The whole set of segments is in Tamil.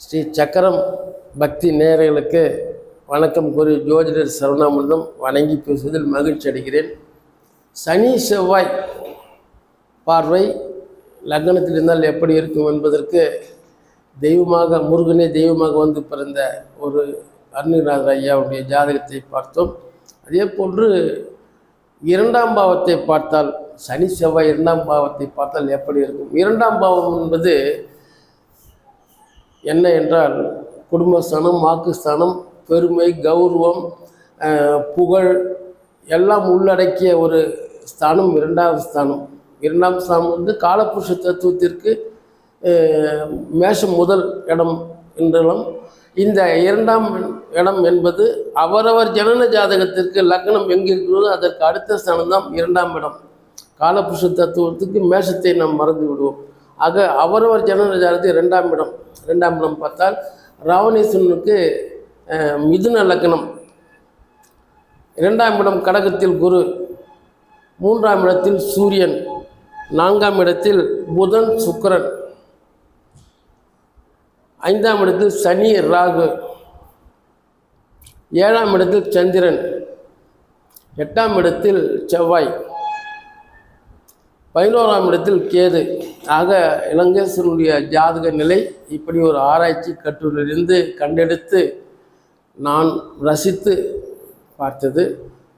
ஸ்ரீ சக்கரம் பக்தி நேயர்களுக்கு வணக்கம் கூறி ஜோதிடர் சரவணாமிர்தம் வணங்கி பேசுவதில் மகிழ்ச்சி அடைகிறேன். சனி செவ்வாய் பார்வை லக்னத்தில் இருந்தால் எப்படி இருக்கும் என்பதற்கு தெய்வமாக முருகனே தெய்வமாக வந்து பிறந்த ஒரு அருணகிரிநாதர் ஐயாவுடைய ஜாதகத்தை பார்த்தோம். அதே போன்று இரண்டாம் பாவத்தை பார்த்தால் சனி செவ்வாய் இரண்டாம் பாவத்தை பார்த்தால் எப்படி இருக்கும்? இரண்டாம் பாவம் என்பது என்ன என்றால் குடும்பஸ்தானம், வாக்குஸ்தானம், பெருமை, கௌரவம், புகழ் எல்லாம் உள்ளடக்கிய ஒரு ஸ்தானம் இரண்டாவது ஸ்தானம். இரண்டாம் ஸ்தானம் வந்து காலபுருஷ தத்துவத்திற்கு மேஷம் முதல் இடம் என்றாலும் இந்த இரண்டாம் இடம் என்பது அவரவர் ஜனன ஜாதகத்திற்கு லக்னம் எங்கே இருக்கிறதோ அதற்கு அடுத்த ஸ்தானம் தான் இரண்டாம் இடம். காலபுருஷ தத்துவத்துக்கு மேஷத்தை நாம் மறந்து விடுவோம். ஆக அவரவர் ஜனன ஜாதகத்தில் இரண்டாம் இடம் பார்த்தால் ராவணேஸ்வரனுக்கு மிதுன லக்னம், இரண்டாம் இடம் கடகத்தில் குரு, மூன்றாம் இடத்தில் சூரியன், நான்காம் இடத்தில் புதன் சுக்கிரன், ஐந்தாம் இடத்தில் சனி ராகு, ஏழாம் இடத்தில் சந்திரன், எட்டாம் இடத்தில் செவ்வாய், 11ஆம் இடத்தில் கேது. ஆக இலங்கேஸ்வரனுடைய ஜாதக நிலை இப்படி ஒரு ஆராய்ச்சி கட்டுரையிலிருந்து கண்டெடுத்து நான் ரசித்து பார்த்தது.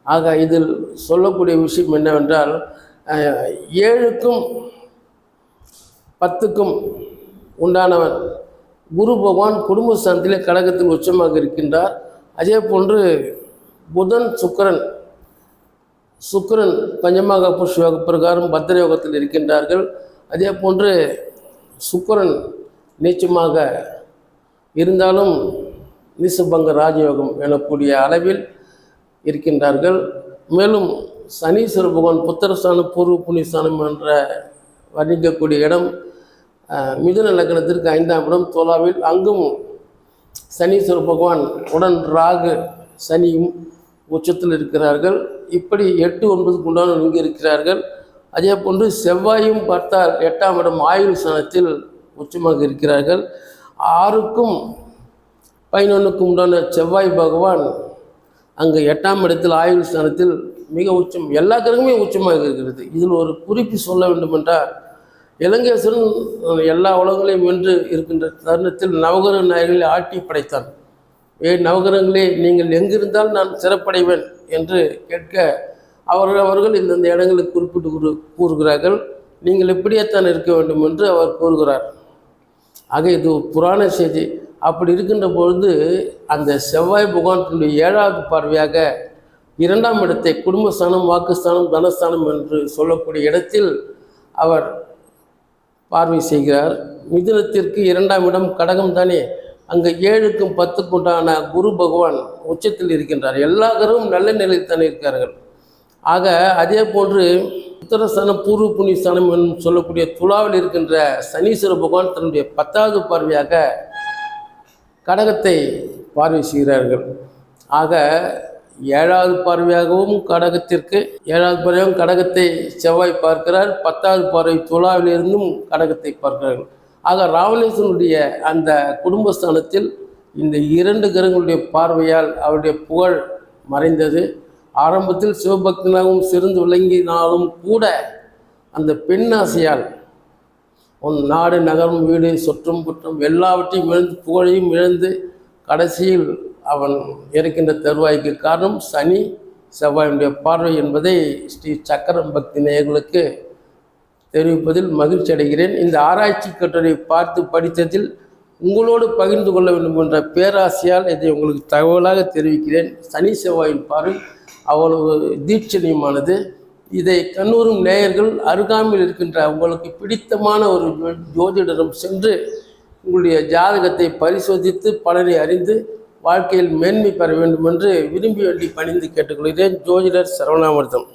ஆக இதில் சொல்லக்கூடிய விஷயம் என்னவென்றால் 7க்கும் 10க்கும் உண்டானவன் குரு பகவான் குடும்பஸ்தானத்திலே கடகத்தில் உச்சமாக இருக்கின்றார். அதே போன்று புதன் சுக்கிரன் பஞ்சமாக புருஷ யோக பிரகாரம் பத்திர யோகத்தில் இருக்கின்றார்கள். அதே போன்று சுக்கிரன் நீச்சமாக இருந்தாலும் நிசபங்க ராஜயோகம் எனக்கூடிய அளவில் இருக்கின்றார்கள். மேலும் சனீஸ்வர பகவான் புத்திரஸ்தானம், பூர்வ புண்ணியஸ்தானம் என்ற வர்ணிக்கக்கூடிய இடம் மிதுன லக்னத்திற்கு 5ஆம் இடம் துலாவில். அங்கும் சனீஸ்வர பகவான் உடன் ராகு சனியும் உச்சத்தில் இருக்கிறார்கள். இப்படி 8, 9க்கு உண்டான இங்கே இருக்கிறார்கள். அதே போன்று செவ்வாயும் பார்த்தால் 8ஆம் இடம் ஆயுள் ஸ்தானத்தில் உச்சமாக இருக்கிறார்கள். 6க்கும் 11க்கும் உண்டான செவ்வாய் பகவான் அங்கு 8ஆம் இடத்தில் ஆயுள் ஸ்தானத்தில் மிக உச்சம். எல்லா கிரகமே உச்சமாக இருக்கிறது. இதில் ஒரு குறிப்பு சொல்ல வேண்டும் என்றால் இலங்கேஸ்வரன் எல்லா உலகங்களையும் வென்று இருக்கின்ற தருணத்தில் நவகிரக நாயகர்களை ஆட்டி படைத்தான். நவகிரகங்களே நீங்கள் எங்கிருந்தால் நான் சிறப்படைவேன் என்று கேட்க அவர்கள் இந்தந்த இடங்களுக்கு குறிப்பிட்டு கூறுகிறார்கள். நீங்கள் இப்படியேத்தான் இருக்க வேண்டும் என்று அவர் கூறுகிறார். ஆக இது புராண செய்தி. அப்படி இருக்கின்ற பொழுது அந்த செவ்வாய் பகவானுடைய 7வது பார்வையாக 2ஆம் இடத்தை குடும்பஸ்தானம், வாக்குஸ்தானம், தனஸ்தானம் என்று சொல்லக்கூடிய இடத்தில் அவர் பார்வை செய்கிறார். மிதுனத்திற்கு 2ஆம் இடம் கடகம் தானே. அங்கே 7க்கும் 10க்கும் உண்டான குரு பகவான் உச்சத்தில் இருக்கின்றார். எல்லா கிரகமும் நல்ல நிலையில் தானே இருக்கிறார்கள். ஆக அதே போன்று உத்தரஸ்தானம், பூர்வ புண்ணியஸ்தானம் என்று சொல்லக்கூடிய துலாவில் இருக்கின்ற சனீஸ்வர பகவான் தன்னுடைய 10வது பார்வையாக கடகத்தை பார்வை செய்கிறார்கள். ஆக 7வது பார்வையாகவும் கடகத்தை செவ்வாய் பார்க்கிறார். 10வது பார்வை துலாவிலிருந்தும் கடகத்தை பார்க்கிறார்கள். ஆக ராவணேஸ்வரனுடைய அந்த குடும்பஸ்தானத்தில் இந்த 2 கிரகங்களுடைய பார்வையால் அவருடைய புகழ் மறைந்தது. ஆரம்பத்தில் சிவபக்தனாகவும் சிறந்து விளங்கினாலும் கூட அந்த பெண்ணாசையால் உன் நாடு, நகரம், வீடு, சொற்றம், குற்றம் எல்லாவற்றையும் இழந்து புகழையும் இழந்து கடைசியில் அவன் இருக்கின்ற தருவாய்க்கு காரணம் சனி செவ்வாயுடைய பார்வை என்பதை ஸ்ரீ சக்கரம் பக்தி நேயர்களுக்கு தெரிவிப்பதில் மகிழ்ச்சி அடைகிறேன். இந்த ஆராய்ச்சி கட்டுரை பார்த்து படித்ததில் உங்களோடு பகிர்ந்து கொள்ள வேண்டும் என்ற பேராசையால் இதை உங்களுக்கு தகவலாக தெரிவிக்கிறேன். சனி செவ்வாயின் பார்வை அவ்வளவு தீட்சணியமானது. இதை கண்ணூரும் நேயர்கள் அருகாமையில் இருக்கின்ற உங்களுக்கு பிடித்தமான ஒரு ஜோதிடரிடம் சென்று உங்களுடைய ஜாதகத்தை பரிசோதித்து பலனை அறிந்து வாழ்க்கையில் மேன்மை பெற வேண்டும் என்று விரும்பி வேண்டி பணிந்து கேட்டுக்கொள்கிறேன். ஜோதிடர் சரவணாமிர்தம்.